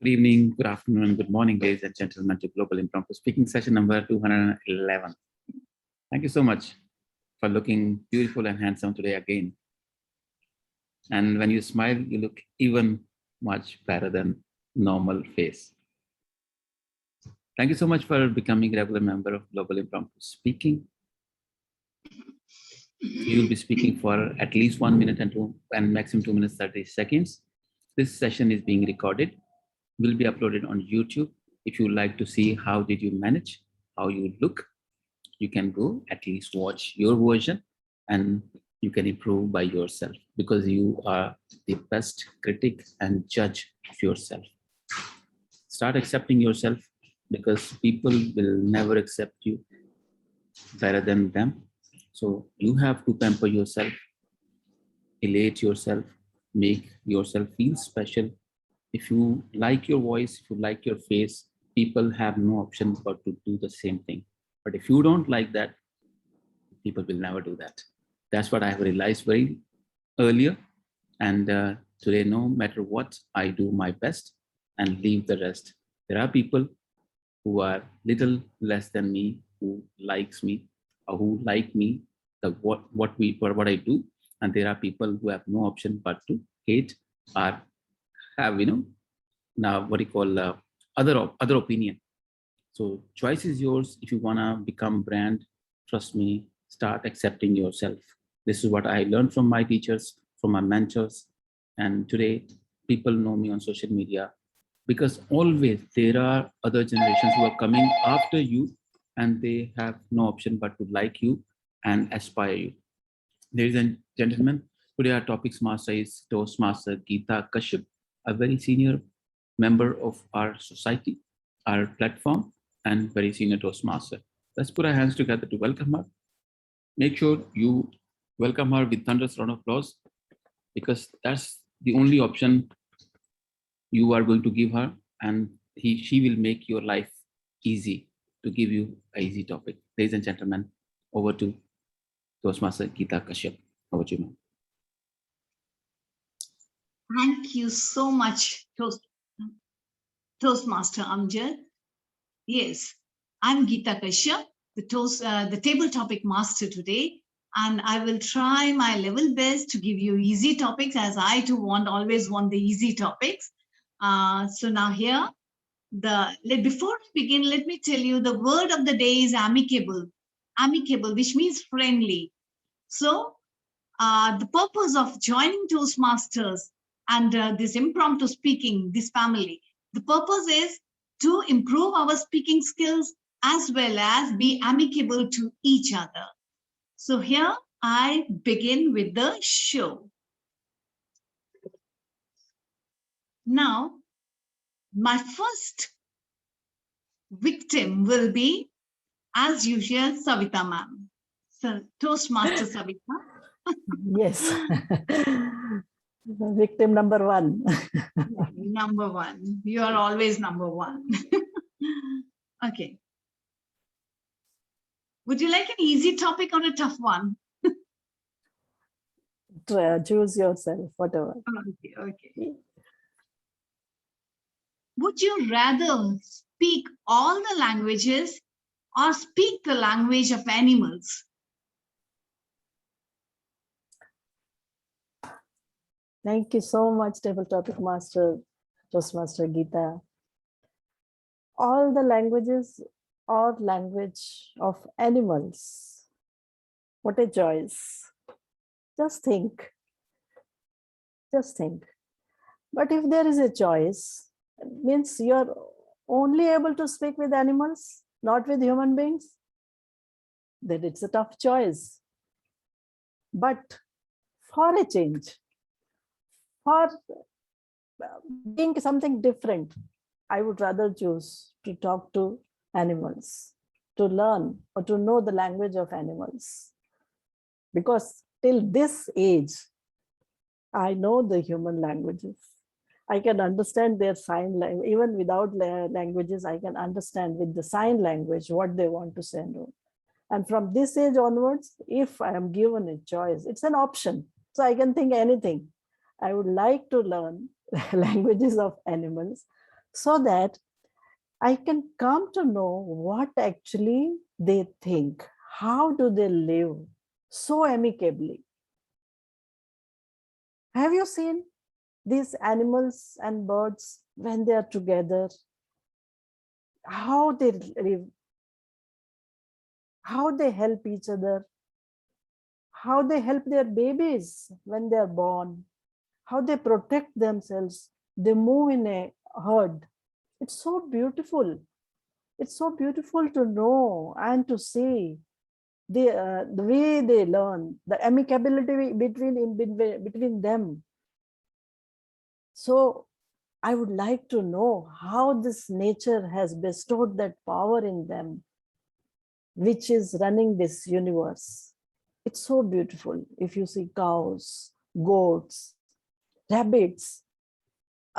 Good evening, good afternoon, and good morning, ladies and gentlemen, to Global Impromptu Speaking Session number 211. Thank you so much for looking beautiful and handsome today again. And when you smile, you look even much better than normal face. Thank you so much for becoming a regular member of Global Impromptu Speaking. You will be speaking for at least 1 minute and maximum 2 minutes 30 seconds. This session is being recorded, will be uploaded on YouTube. If you like to see how did you manage, how you look, you can go at least watch your version and you can improve by yourself because you are the best critic and judge of yourself. Start accepting yourself because people will never accept you better than them. So you have to pamper yourself, elate yourself, make yourself feel special. If you like your voice, if you like your face, people have no option but to do the same thing. But if you don't like that, people will never do that. That's what I have realized very earlier. And today, no matter what, I do my best and leave the rest. There are people who are little less than me, who likes me, or who like me, what I do. And there are people who have no option but to hate or have, now what you call other opinion. So choice is yours. If you want to become brand, trust me, start accepting yourself. This is what I learned from my teachers, from my mentors. And today people know me on social media because always there are other generations who are coming after you and they have no option but to like you and aspire you. Ladies and gentlemen, today our topics master is Toastmaster Geeta Kashyap, a very senior member of our society, our platform, and very senior Toastmaster. Let's put our hands together to welcome her. Make sure you welcome her with thunderous round of applause because that's the only option you are going to give her, and she will make your life easy to give you an easy topic. Ladies and gentlemen, over to Toastmaster Geeta Kashyap. Over to you, ma'am. Thank you so much, Toastmaster Amjad. Yes, I'm Geeta Kashyap, the table topic master today, and I will try my level best to give you easy topics, as I too always want the easy topics. So now here, before we begin, let me tell you the word of the day is amicable, which means friendly. So the purpose of joining Toastmasters and this impromptu speaking, this family, the purpose is to improve our speaking skills as well as be amicable to each other. So here I begin with the show. Now, my first victim will be, as usual, Savita ma'am. So, Toastmaster Savita. Yes. Victim number one. Number one. You are always number one. Okay. Would you like an easy topic or a tough one? Choose yourself, whatever. Okay. Would you rather speak all the languages or speak the language of animals? Thank you so much, Table Topic Master, Toastmaster Geeta. All the languages or language of animals. What a choice. Just think. Just think. But if there is a choice, it means you're only able to speak with animals, not with human beings, then it's a tough choice. But for a change, for being something different, I would rather choose to talk to animals, to learn or to know the language of animals. Because till this age, I know the human languages. I can understand their sign language. Even without languages, I can understand with the sign language what they want to send on. And from this age onwards, if I am given a choice, it's an option. So I can think anything. I would like to learn languages of animals so that I can come to know what actually they think. How do they live so amicably? Have you seen these animals and birds when they are together? How they live, how they help each other, how they help their babies when they are born, how they protect themselves. They move in a herd. It's so beautiful. It's so beautiful to know and to see the way they learn, the amicability between them. So I would like to know how this nature has bestowed that power in them, which is running this universe. It's so beautiful. If you see cows, goats, rabbits,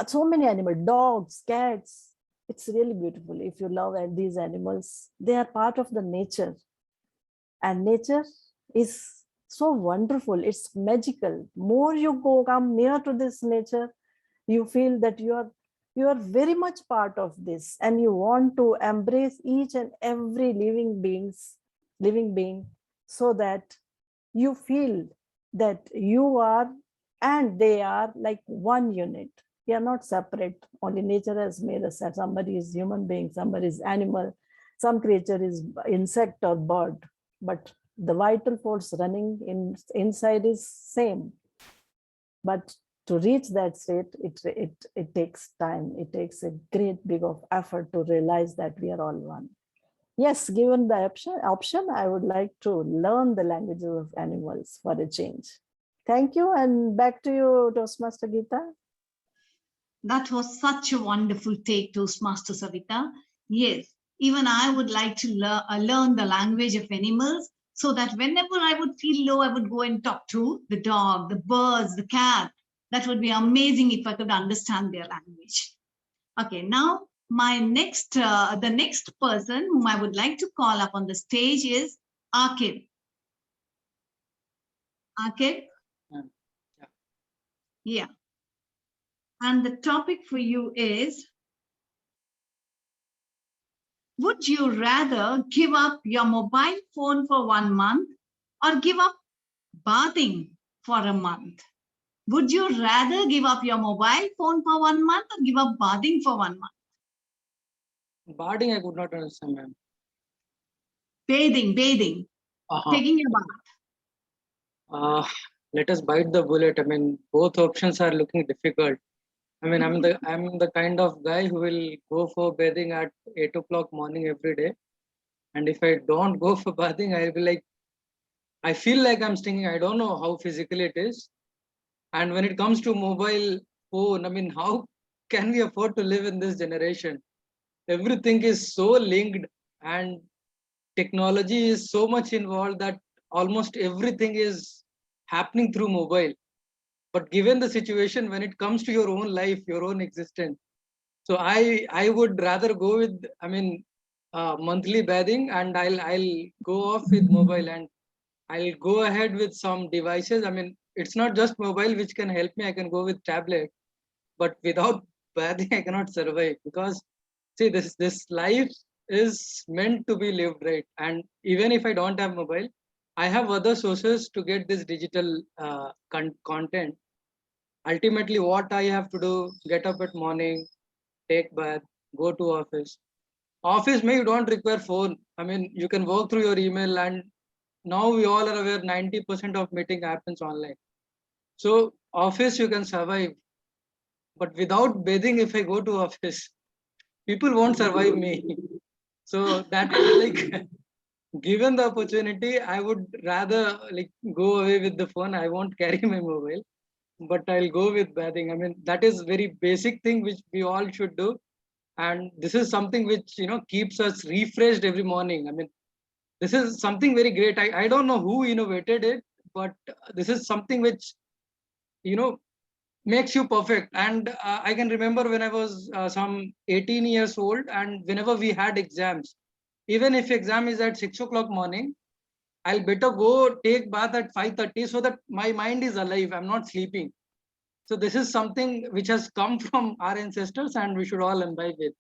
so many animals, dogs, cats, it's really beautiful. If you love these animals, they are part of the nature. And nature is so wonderful. It's magical. More you come near to this nature, you feel that you are very much part of this, and you want to embrace each and every living being, so that you feel that you are and they are like one unit. We are not separate. Only nature has made us that somebody is human being, somebody is animal, some creature is insect or bird, but the vital force running inside is same. But to reach that state, it takes time. It takes a great big of effort to realize that we are all one. Yes, given the option, I would like to learn the languages of animals for a change. Thank you, and back to you, Toastmaster Geeta. That was such a wonderful take, Toastmaster Savita. Yes, even I would like to learn the language of animals, so that whenever I would feel low, I would go and talk to the dog, the birds, the cat. That would be amazing if I could understand their language. Okay, now the next person whom I would like to call up on the stage is Akib. Akib? Yeah. And the topic for you is, would you rather give up your mobile phone for 1 month or give up bathing for a month? Would you rather give up your mobile phone for 1 month or give up bathing for 1 month? Bathing, I could not understand, ma'am. Bathing, taking a bath. Let us bite the bullet. I mean, both options are looking difficult. I mean, I'm the kind of guy who will go for bathing at 8 o'clock morning every day. And if I don't go for bathing, I'll be like, I feel like I'm stinking. I don't know how physical it is. And when it comes to mobile phone, I mean, how can we afford to live in this generation? Everything is so linked, and technology is so much involved that almost everything is happening through mobile. But given the situation, when it comes to your own life, your own existence, so I would rather go with, I mean, monthly bathing, and I'll go off with mobile, and I'll go ahead with some devices. I mean, it's not just mobile which can help me. I can go with tablet, but without bathing, I cannot survive, because see, this life is meant to be lived, right? And even if I don't have mobile, I have other sources to get this digital content. Ultimately, what I have to do: get up at morning, take bath, go to office. Office, may you don't require phone. I mean, you can work through your email, and now we all are aware 90% of meeting happens online. So office you can survive, but without bathing, if I go to office, people won't survive me. So that is like, given the opportunity, I would rather like go away with the phone. I won't carry my mobile, but I'll go with bathing. I mean, that is very basic thing which we all should do. And this is something which, keeps us refreshed every morning. I mean, this is something very great. I don't know who innovated it, but this is something which, makes you perfect. And I can remember when I was some 18 years old, and whenever we had exams, even if exam is at 6 o'clock morning, I'll better go take bath at 5:30, so that my mind is alive. I'm not sleeping. So this is something which has come from our ancestors and we should all imbibe it.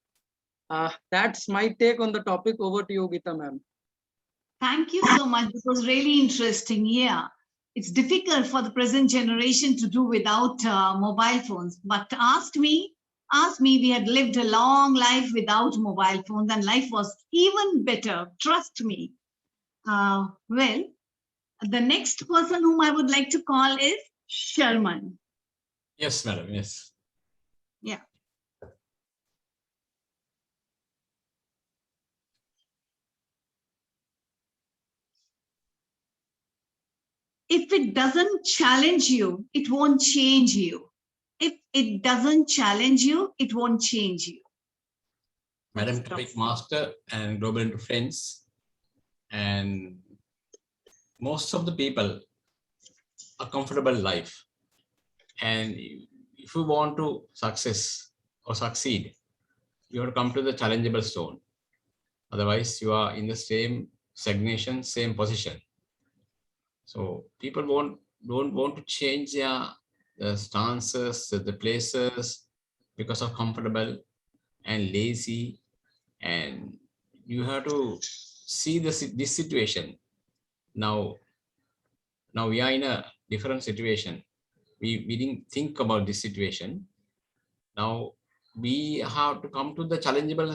That's my take on the topic. Over to you, Geeta ma'am. Thank you so much. It was really interesting. Yeah, it's difficult for the present generation to do without mobile phones. But ask me, we had lived a long life without mobile phones and life was even better. Trust me. Well, the next person whom I would like to call is Sherman. Yes, madam. Yes. Yeah. If it doesn't challenge you, it won't change you. If it doesn't challenge you, it won't change you. Madam Topic Master and Global into Friends. And most of the people a comfortable life. And if you want to success or succeed, you have to come to the challengeable zone. Otherwise, you are in the same stagnation, same position. So people don't want to change their stances, the places because of comfortable and lazy. And you have to see this situation. Now we are in a different situation. We didn't think about this situation. Now we have to come to the challengeable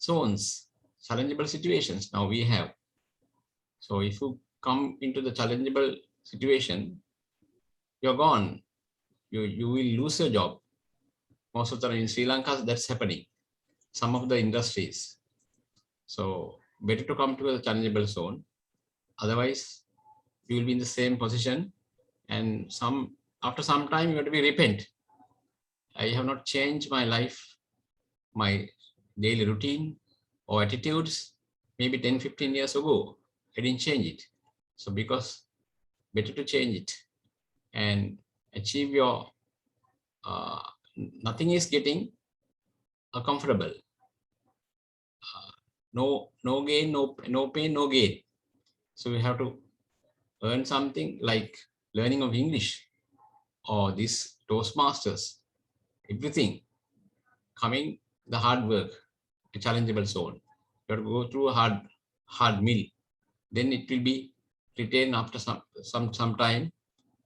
zones, challengeable situations now we have. So if you come into the challengeable situation, you're gone. You will lose your job. Most of the time in Sri Lanka, that's happening. Some of the industries. So better to come to a challengeable zone. Otherwise, you will be in the same position. And after some time, you have to be repent. I have not changed my life, my daily routine or attitudes. Maybe 10, 15 years ago, I didn't change it. So because better to change it and achieve your, nothing is getting comfortable. No gain, no pain, no gain. So we have to earn something like learning of English or this Toastmasters, everything coming the hard work, a challengeable zone. You have to go through a hard meal. Then it will be retained after some time,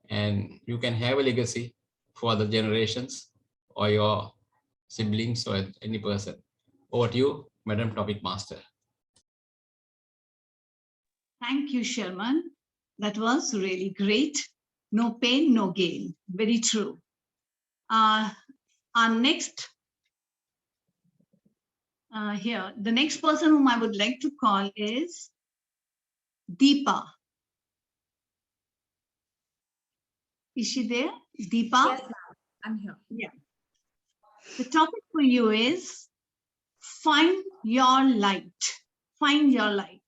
and you can have a legacy for other generations or your siblings or any person. Over to you, Madam Topic Master. Thank you, Sherman. That was really great. No pain, no gain. Very true. Our next the next person whom I would like to call is Deepa. Is she there? Deepa? Yes, ma'am. I'm here. Yeah. The topic for you is find your light. Find your light.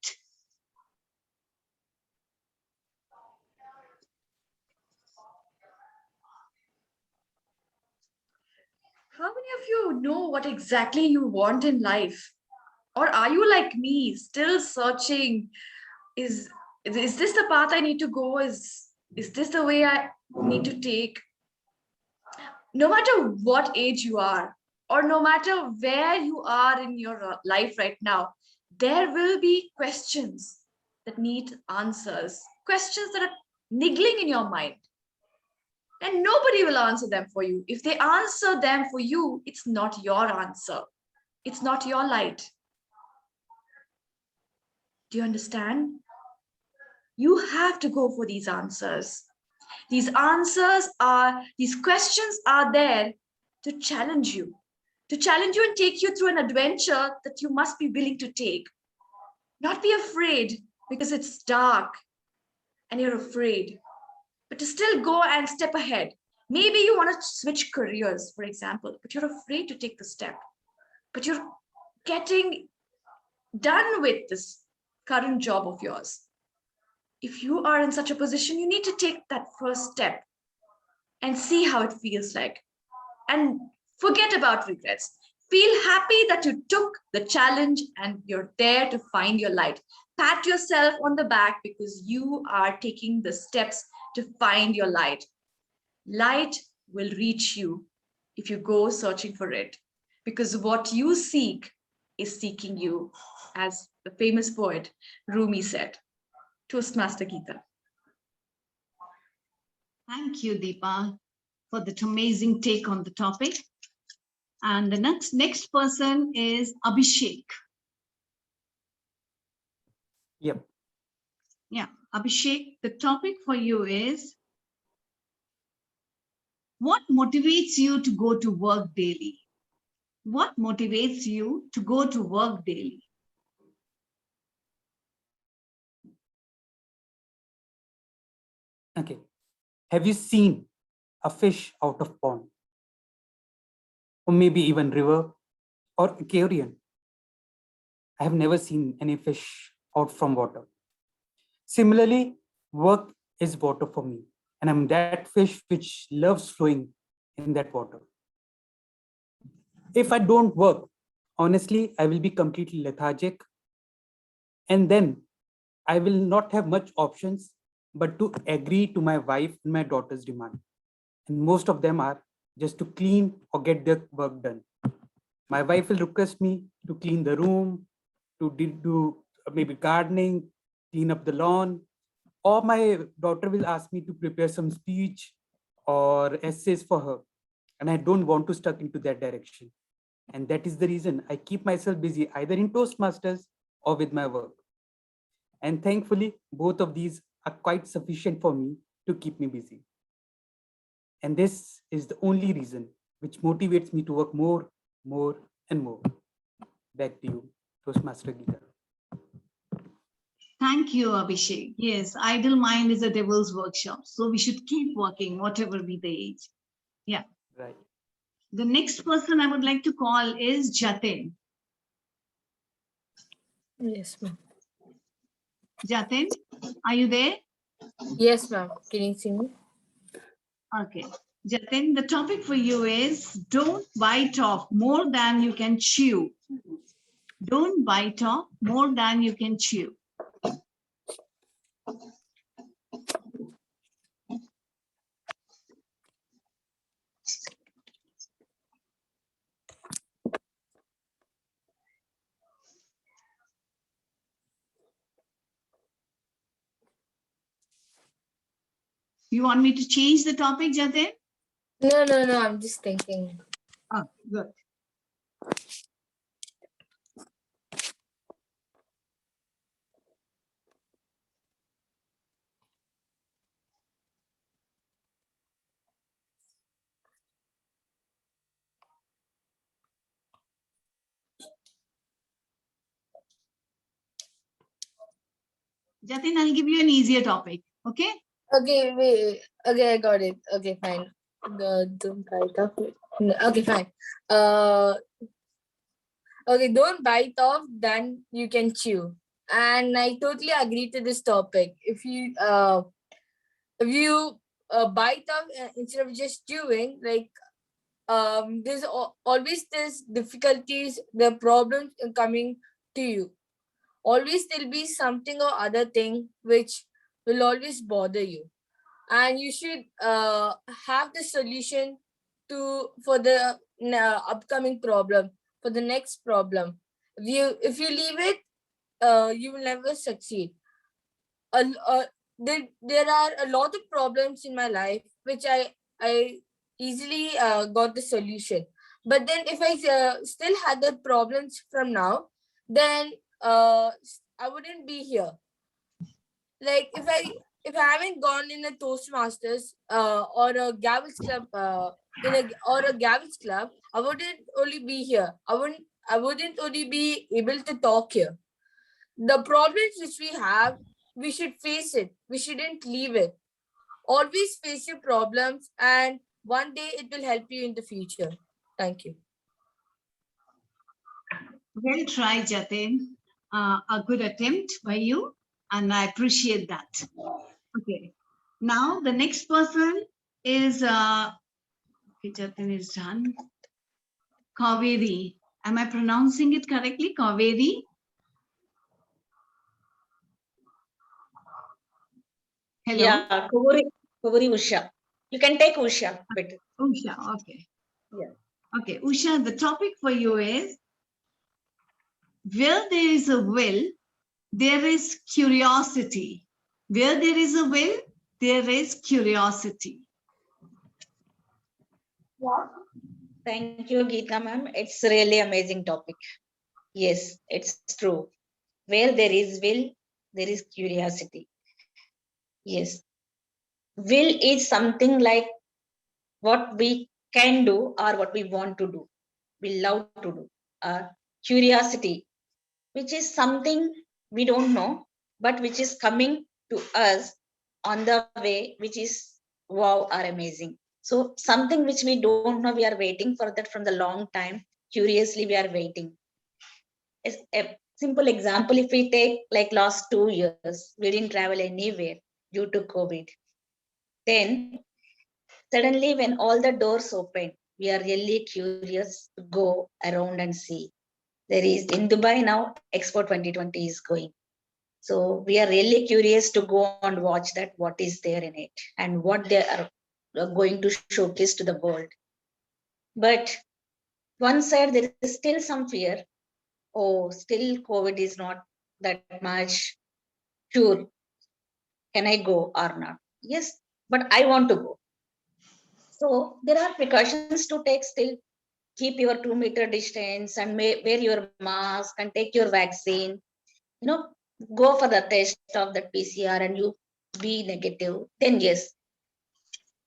How many of you know what exactly you want in life? Or are you like me, still searching? Is this the path I need to go? Is this the way I need to take? No matter what age you are, or no matter where you are in your life right now, there will be questions that need answers, questions that are niggling in your mind. And nobody will answer them for you. If they answer them for you, it's not your answer. It's not your light. Do you understand? You have to go for these answers. These questions are there to challenge you and take you through an adventure that you must be willing to take. Not be afraid because it's dark and you're afraid, but to still go and step ahead. Maybe you want to switch careers, for example, but you're afraid to take the step. But you're getting done with this current job of yours. If you are in such a position, you need to take that first step and see how it feels like. And forget about regrets. Feel happy that you took the challenge and you're there to find your light. Pat yourself on the back because you are taking the steps to find your light. Light will reach you if you go searching for it. Because what you seek is seeking you, as the famous poet Rumi said. Toastmaster Geeta. Thank you, Deepa, for that amazing take on the topic. And the next person is Abhishek. Yep. Yeah, Abhishek, the topic for you is, what motivates you to go to work daily? What motivates you to go to work daily? Okay. Have you seen a fish out of pond? Or maybe even river or aquarium? I have never seen any fish out from water. Similarly, work is water for me, and I'm that fish which loves flowing in that water. If I don't work, honestly, I will be completely lethargic, and then I will not have much options but to agree to my wife and my daughter's demand. And most of them are just to clean or get their work done. My wife will request me to clean the room, to do maybe gardening, clean up the lawn, or my daughter will ask me to prepare some speech or essays for her. And I don't want to stuck into that direction. And that is the reason I keep myself busy either in Toastmasters or with my work. And thankfully, both of these are quite sufficient for me to keep me busy. And this is the only reason which motivates me to work more, and more. Back to you, Toastmaster Geeta. Thank you, Abhishek. Yes, idle mind is a devil's workshop. So we should keep working, whatever be the age. Yeah. Right. The next person I would like to call is Jatin. Yes, ma'am. Jatin, are you there? Yes, ma'am. Can you see me? Okay. Jatin, the topic for you is, don't bite off more than you can chew. Don't bite off more than you can chew. You want me to change the topic, Jatin? No, no, no. I'm just thinking. Oh, good. Jatin, I'll give you an easier topic. Okay? Okay, wait. Okay, I got it. Okay, fine. Don't bite off. No, okay, fine. Okay, don't bite off, then you can chew. And I totally agree to this topic. If you bite off instead of just chewing, like there's always this difficulties, the problems coming to you. Always there'll be something or other thing which will always bother you, and you should have the solution for the upcoming problem, for the next problem. If you leave it, you will never succeed. There are a lot of problems in my life which I easily got the solution. But then if I still had the problems from now, then I wouldn't be here. Like if I haven't gone in a Toastmasters or a Gavels club or a Gavels club, I wouldn't only be here. I wouldn't only be able to talk here. The problems which we have, we should face it. We shouldn't leave it. Always face your problems, and one day it will help you in the future. Thank you. Well tried, Jatin. A good attempt by you, and I appreciate that. Okay. Now the next person is okay, Jatin is done. Kaveri. Am I pronouncing it correctly? Kaveri? Hello. Yeah, Kaveri Usha. You can take Usha. Better. Usha, okay. Yeah. Okay, Usha, the topic for you is where there is a will, there is curiosity. Where there is a will, there is curiosity. Thank you, Geeta ma'am. It's really amazing topic. Yes, it's true. Where there is will, there is curiosity. Yes. Will is something like what we can do or what we want to do. We love to do. Curiosity, which is something we don't know, but which is coming to us on the way, which is wow or amazing. So something which we don't know, we are waiting for that from the long time. Curiously, we are waiting. As a simple example, if we take like last 2 years, we didn't travel anywhere due to COVID. Then suddenly when all the doors open, we are really curious to go around and see. There is in Dubai now, Expo 2020 is going. So we are really curious to go and watch that, what is there in it and what they are going to showcase to the world. But one side, there is still some fear. Oh, still COVID is not that much sure. Can I go or not? Yes, but I want to go. So there are precautions to take still. Keep your 2 meter distance and wear your mask and take your vaccine. You know, go for the test of the PCR and you be negative. Then yes,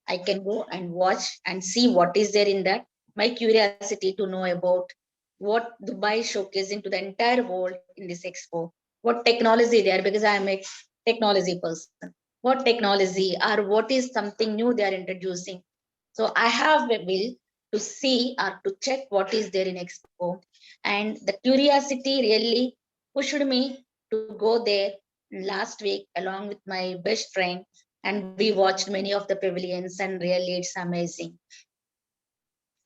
I can go and watch and see what is there in that. My curiosity to know about what Dubai is showcasing to the entire world in this expo. What technology there, because I am a technology person. What technology or what is something new they are introducing. So I have a will to see or to check what is there in expo. And the curiosity really pushed me to go there last week along with my best friend, and we watched many of the pavilions and really it's amazing.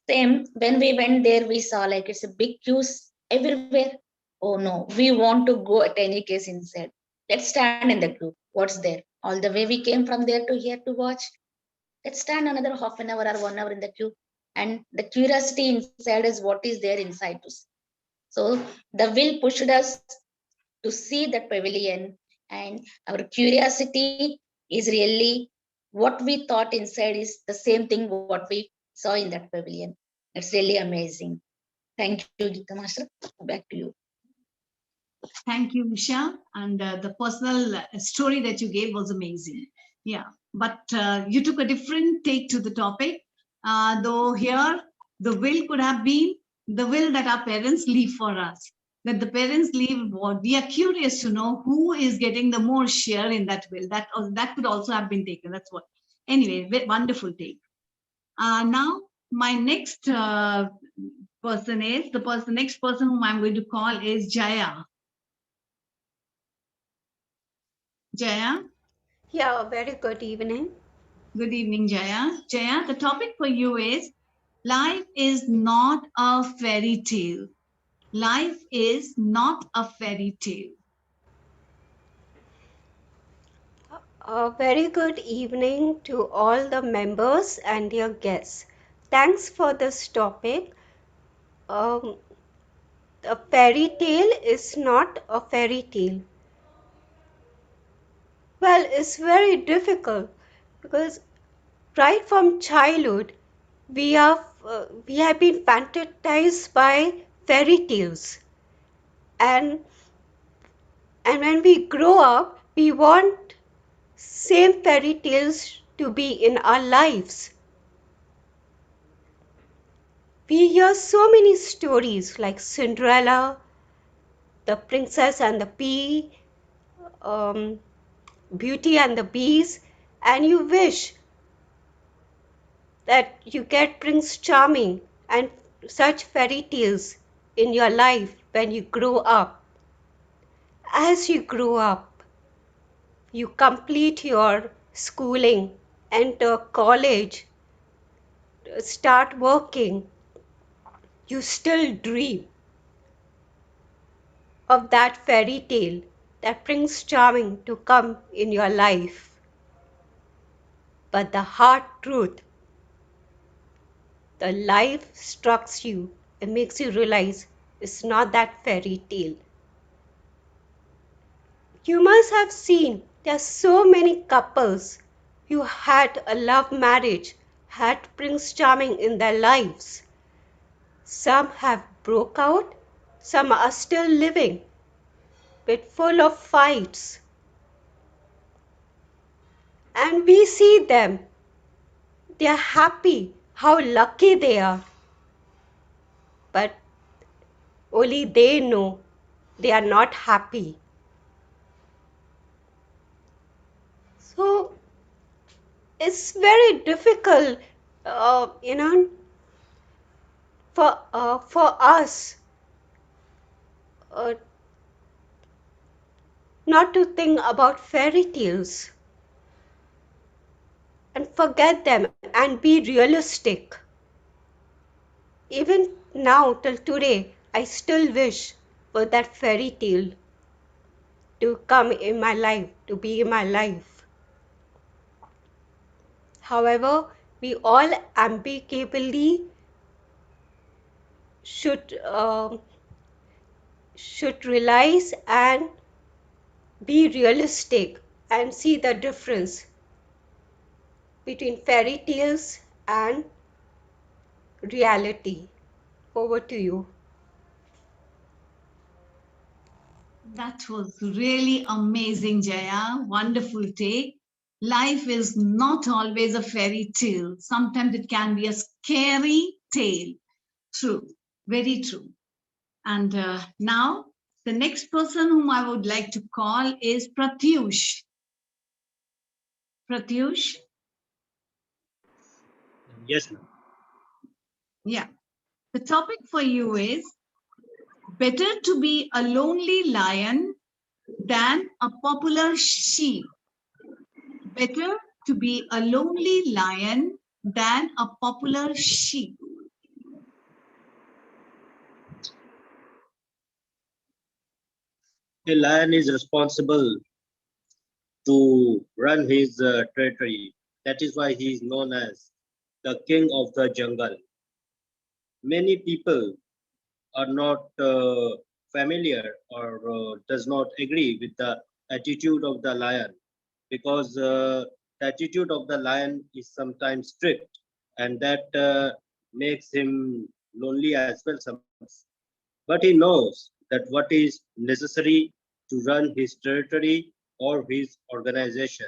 Same when we went there, we saw like it's a big queues everywhere. Oh no, we want to go at any case inside. Let's stand in the queue. What's there? All the way we came from there to here to watch. Let's stand another half an hour or 1 hour in the queue. And the curiosity inside is what is there inside to see. So the will pushed us to see that pavilion, and our curiosity is really what we thought inside is the same thing what we saw in that pavilion. It's really amazing. Thank you, Geeta Master. Back to you. Thank you, Usha. And the personal story that you gave was amazing. Yeah, but you took a different take to the topic. Though here, the will could have been the will that our parents leave for us. That the parents leave, what we are curious to know who is getting the more share in that will. That could also have been taken. That's what. Anyway, wonderful take. Now, my next next person whom I'm going to call is Jaya. Jaya. Yeah, very good evening. Good evening, Jaya. Jaya, the topic for you is life is not a fairy tale. Life is not a fairy tale. A very good evening to all the members and your guests. Thanks for this topic. A fairy tale is not a fairy tale. Well, it's very difficult because right from childhood we have been fantasized by fairy tales, and when we grow up we want same fairy tales to be in our lives. We hear so many stories like Cinderella, The Princess and the Pea, um, Beauty and the Beast, and you wish that you get Prince Charming and such fairy tales in your life when you grow up. As you grow up, you complete your schooling, enter college, start working, you still dream of that fairy tale, that Prince Charming to come in your life. but the hard truth. The life strikes you and makes you realize it's not that fairy tale. You must have seen there are so many couples who had a love marriage, had Prince Charming in their lives. Some have broke out, some are still living, but full of fights. And we see them. They are happy, how lucky they are. But only they know they are not happy. So it's very difficult, for us not to think about fairy tales and forget them and be realistic. Even now, till today, I still wish for that fairy tale to come in my life, to be in my life. However, we all amicably should realize and be realistic and see the difference between fairy tales and reality. Over to you. That was really amazing, Jaya. Wonderful take. Life is not always a fairy tale. Sometimes it can be a scary tale. True, very true. And now the next person whom I would like to call is Pratyush. Pratyush? Yes, ma'am. Yeah. The topic for you is better to be a lonely lion than a popular sheep. Better to be a lonely lion than a popular sheep. A lion is responsible to run his territory. That is why he is known as the king of the jungle. Many people are not familiar or does not agree with the attitude of the lion, because the attitude of the lion is sometimes strict, and that makes him lonely as well sometimes. But he knows that what is necessary to run his territory or his organization.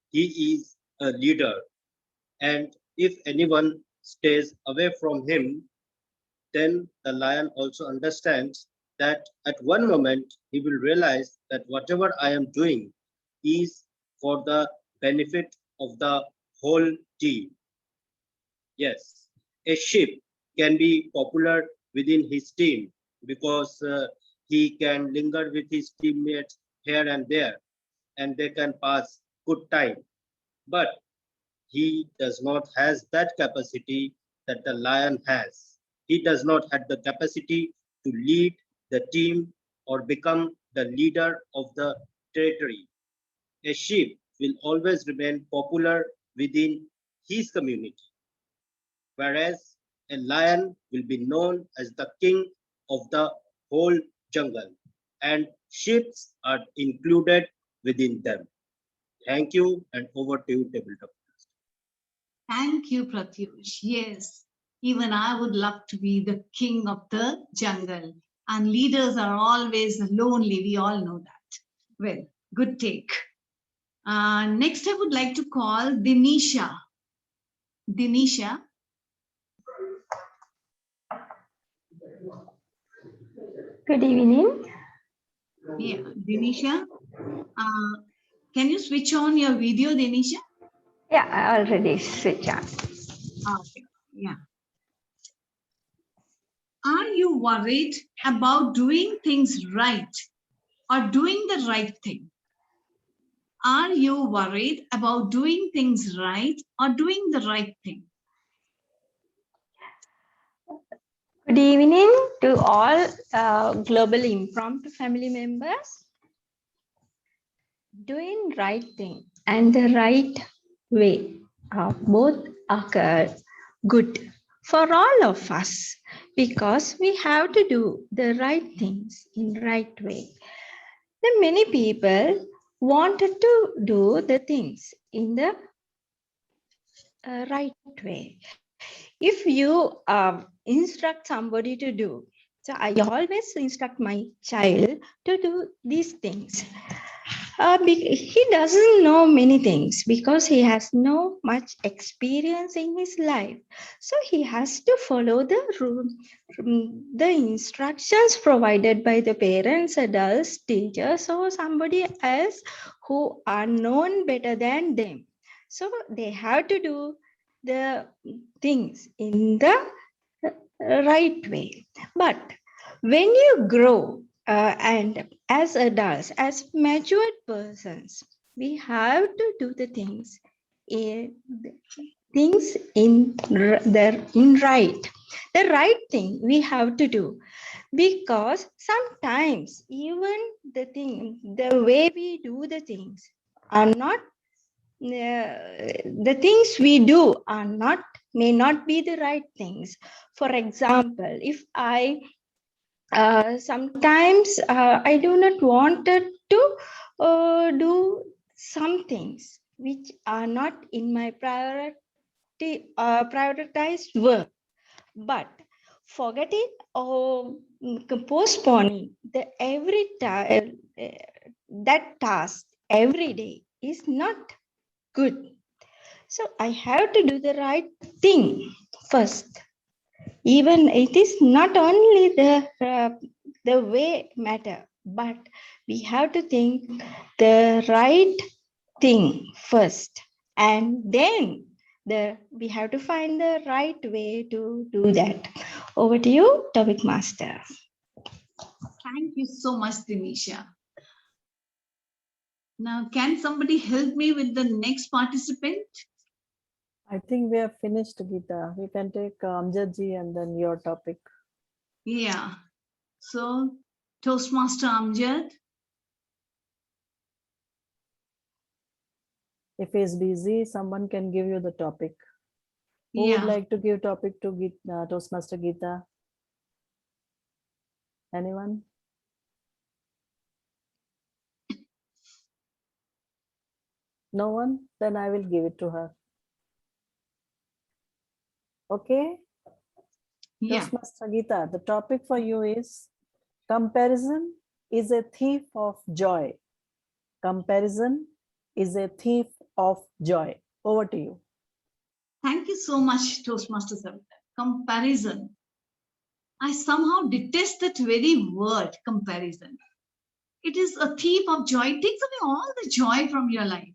He is a leader, and if anyone stays away from him, then the lion also understands that at one moment he will realize that whatever I am doing is for the benefit of the whole team. Yes, a sheep can be popular within his team because he can linger with his teammates here and there, and they can pass good time. But he does not has that capacity that the lion has. He does not have the capacity to lead the team or become the leader of the territory. A sheep will always remain popular within his community, whereas a lion will be known as the king of the whole jungle, and sheep are included within them. Thank you, and over to you, Tabletop. Thank you, Pratyush. Yes, even I would love to be the king of the jungle. And leaders are always lonely. We all know that. Well, good take. Next, I would like to call Dinisha. Dinisha. Good evening. Yeah, Dinisha. Can you switch on your video, Dinisha? Yeah, I already switched on. Okay, yeah. Are you worried about doing things right or doing the right thing? Are you worried about doing things right or doing the right thing? Good evening to all Global Impromptu family members. Doing right thing and the right way both occur good for all of us because we have to do the right things in right way. Then many people wanted to do the things in the right way. If you instruct somebody to do, so I always instruct my child to do these things. He doesn't know many things because he has no much experience in his life. So he has to follow the instructions provided by the parents, adults, teachers, or somebody else who are known better than them. So they have to do the things in the right way. But when you grow and as adults, as matured persons, we have to do the things in the right thing we have to do, because sometimes even the way we do the things are not the things we do are not may not be the right things. For example, if I sometimes I do not wanted to do some things which are not in my prioritized work, but forgetting or postponing the every time that task every day is not good. So I have to do the right thing first. Even it is not only the way matter, but we have to think the right thing first, and then we have to find the right way to do that. Over to you, Topic Master. Thank you so much, Dinisha. Now, can somebody help me with the next participant? I think we have finished, Geeta. We can take Amjad ji and then your topic. Yeah. So, Toastmaster Amjad. If he's busy, someone can give you the topic. Who would like to give topic to Toastmaster Geeta? Anyone? No one? Then I will give it to her. Okay? Yeah. Toastmaster Geeta, the topic for you is comparison is a thief of joy. Comparison is a thief of joy. Over to you. Thank you so much, Toastmaster Savita. Comparison. I somehow detest that very word, comparison. It is a thief of joy. It takes away all the joy from your life.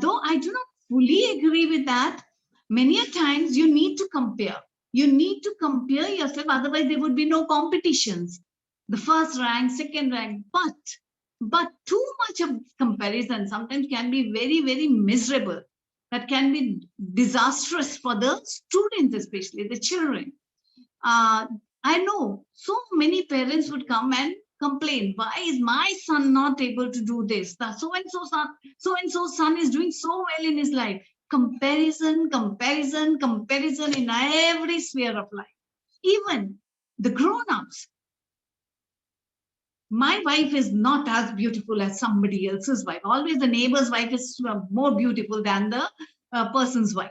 Though I do not fully agree with that, many a times you need to compare. You need to compare yourself, otherwise there would be no competitions. The first rank, second rank, but too much of comparison sometimes can be very, very miserable. That can be disastrous for the students, especially the children. I know so many parents would come and complain, why is my son not able to do this? So and so son is doing so well in his life. Comparison, comparison, comparison in every sphere of life. Even the grown-ups. My wife is not as beautiful as somebody else's wife. Always the neighbor's wife is more beautiful than the person's wife.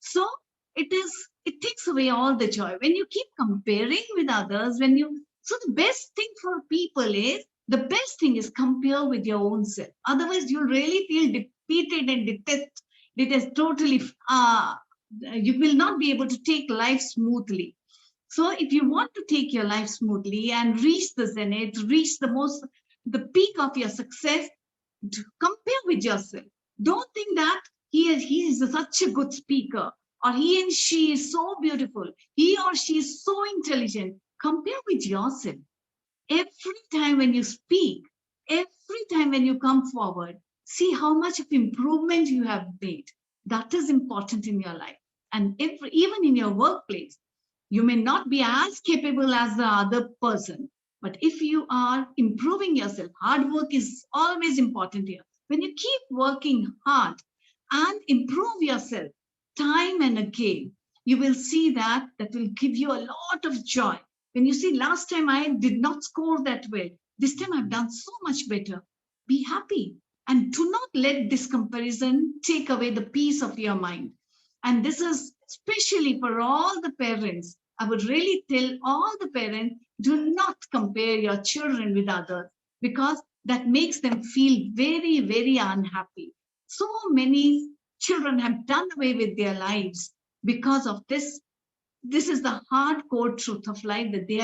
So it takes away all the joy. When you keep comparing with others, so the best thing for people is, the best thing is compare with your own self. Otherwise, you'll really feel defeated and detest totally. You will not be able to take life smoothly. So if you want to take your life smoothly and reach the zenith, reach the peak of your success, compare with yourself. Don't think that he is such a good speaker, or he and she is so beautiful, he or she is so intelligent. Compare with yourself. Every time when you speak, every time when you come forward, see how much of improvement you have made. That is important in your life. And even in your workplace, you may not be as capable as the other person, but if you are improving yourself, hard work is always important here. When you keep working hard, and improve yourself time and again, you will see that will give you a lot of joy. When you see, last time I did not score that well, this time I've done so much better. Be happy and do not let this comparison take away the peace of your mind. And this is especially for all the parents. I would really tell all the parents, do not compare your children with others, because that makes them feel very, very unhappy. So many children have done away with their lives because of this. This is the hardcore truth of life, that they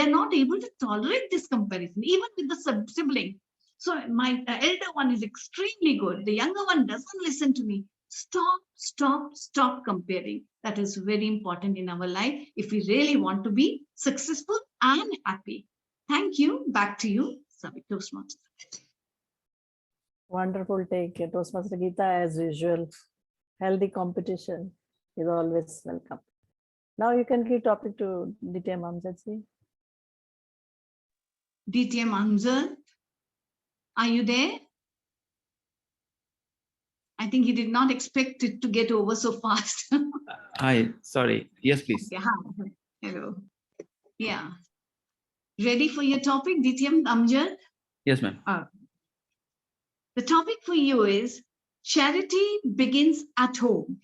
are not able to tolerate this comparison, even with the sibling. So my elder one is extremely good. The younger one doesn't listen to me. Stop comparing. That is very important in our life if we really want to be successful and happy. Thank you. Back to you, Savit Toastmaster. Wonderful take, Toastmaster Geeta, as usual. Healthy competition is always welcome. Now you can give topic to DTM Amjad ji. DTM Amjad, are you there? I think he did not expect it to get over so fast. Hi, sorry. Yes, please. Yeah, hi. Hello. Yeah. Ready for your topic, DTM Amjad? Yes, ma'am. The topic for you is charity begins at home,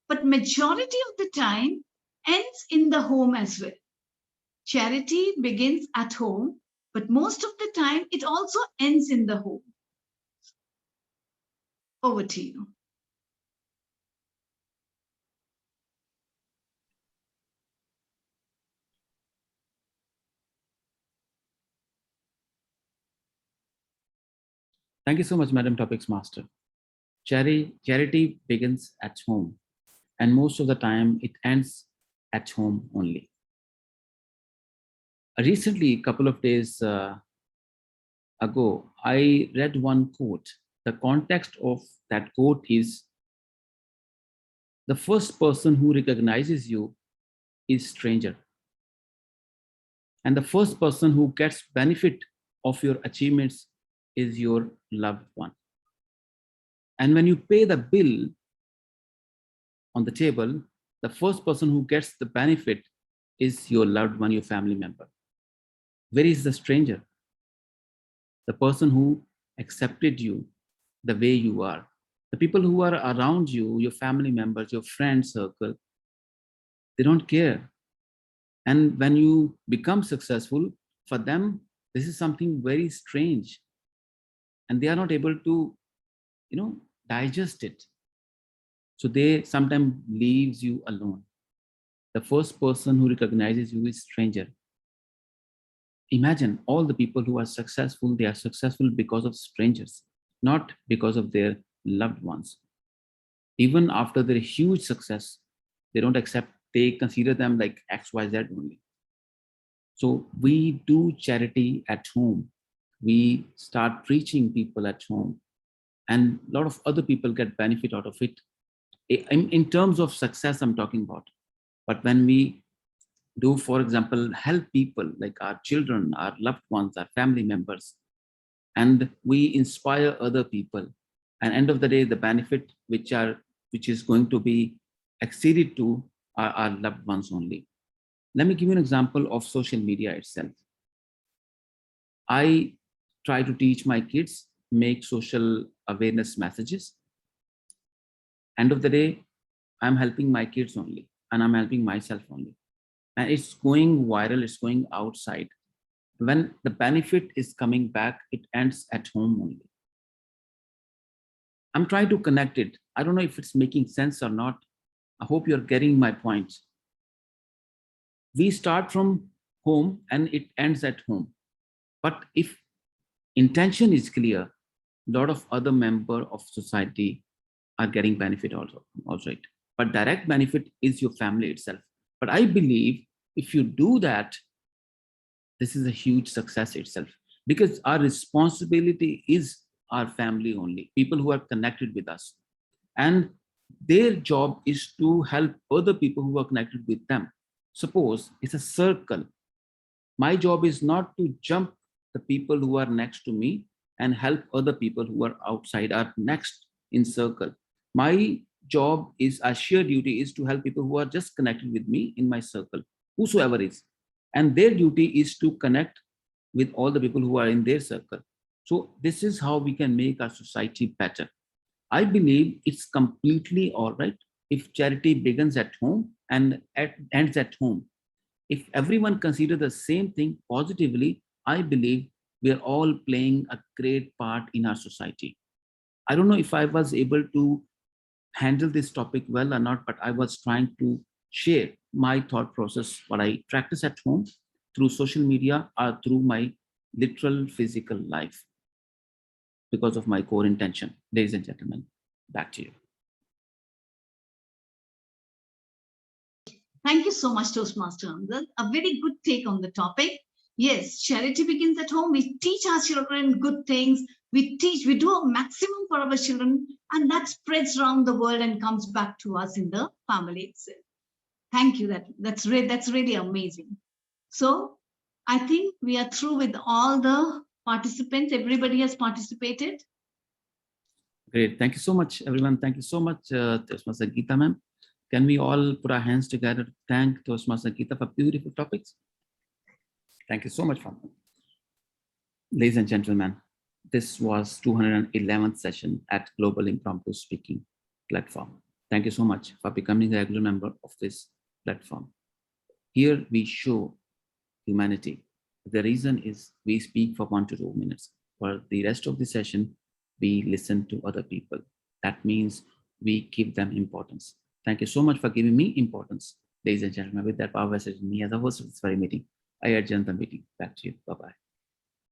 but majority of the time ends in the home as well. Charity begins at home, but most of the time it also ends in the home. Over to you. Thank you so much, Madam Topics Master. Charity begins at home, and most of the time it ends at home only. Recently, a couple of days ago, I read one quote. The context of that quote is, the first person who recognizes you is stranger. And the first person who gets benefit of your achievements is your loved one. And when you pay the bill on the table, the first person who gets the benefit is your loved one, your family member. Where is the stranger? The person who accepted you the way you are. The people who are around you, your family members, your friend circle, they don't care. And when you become successful, for them, this is something very strange. And they are not able to, digest it. So they sometimes leaves you alone. The first person who recognizes you is stranger. Imagine all the people who are successful, they are successful because of strangers, not because of their loved ones. Even after their huge success, they don't accept, they consider them like XYZ only. So we do charity at home. We start reaching people at home, and a lot of other people get benefit out of it. In terms of success, I'm talking about. But when we do, for example, help people like our children, our loved ones, our family members, and we inspire other people, and end of the day, the benefit which is going to be exceeded to our loved ones only. Let me give you an example of social media itself. I try to teach my kids, make social awareness messages. End of the day, I'm helping my kids only, and I'm helping myself only. And it's going viral, it's going outside. When the benefit is coming back, it ends at home only. I'm trying to connect it. I don't know if it's making sense or not. I hope you're getting my point. We start from home and it ends at home. But if intention is clear, a lot of other members of society are getting benefit also. But direct benefit is your family itself. But I believe if you do that, this is a huge success itself, because our responsibility is our family only, people who are connected with us. And their job is to help other people who are connected with them. Suppose it's a circle. My job is not to jump the people who are next to me and help other people who are outside, are next in circle. My job is a sheer duty is to help people who are just connected with me in my circle, whosoever is. And their duty is to connect with all the people who are in their circle. So this is how we can make our society better. I believe it's completely all right if charity begins at home and ends at home. If everyone consider the same thing positively, I believe we are all playing a great part in our society. I don't know if I was able to handle this topic well or not, but I was trying to share my thought process, what I practice at home through social media or through my literal physical life because of my core intention. Ladies and gentlemen, back to you. Thank you so much, Toastmaster Amjad. A very good take on the topic. Yes, charity begins at home. We teach our children good things. We do a maximum for our children, and that spreads around the world and comes back to us in the family itself. Thank you. That's really amazing. So I think we are through with all the participants. Everybody has participated. Great. Thank you so much, everyone. Thank you so much, Toastmaster Geeta ma'am. Can we all put our hands together to thank Toastmaster Geeta for beautiful topics? Thank you so much, Fatma. Ladies and gentlemen, this was 211th session at Global Impromptu Speaking platform. Thank you so much for becoming a regular member of this platform. Here we show humanity. The reason is we speak for 1 to 2 minutes. For the rest of the session, we listen to other people. That means we give them importance. Thank you so much for giving me importance. Ladies and gentlemen, with that power message, me as a host of this very meeting, I adjourn the meeting. Back to you. Bye-bye.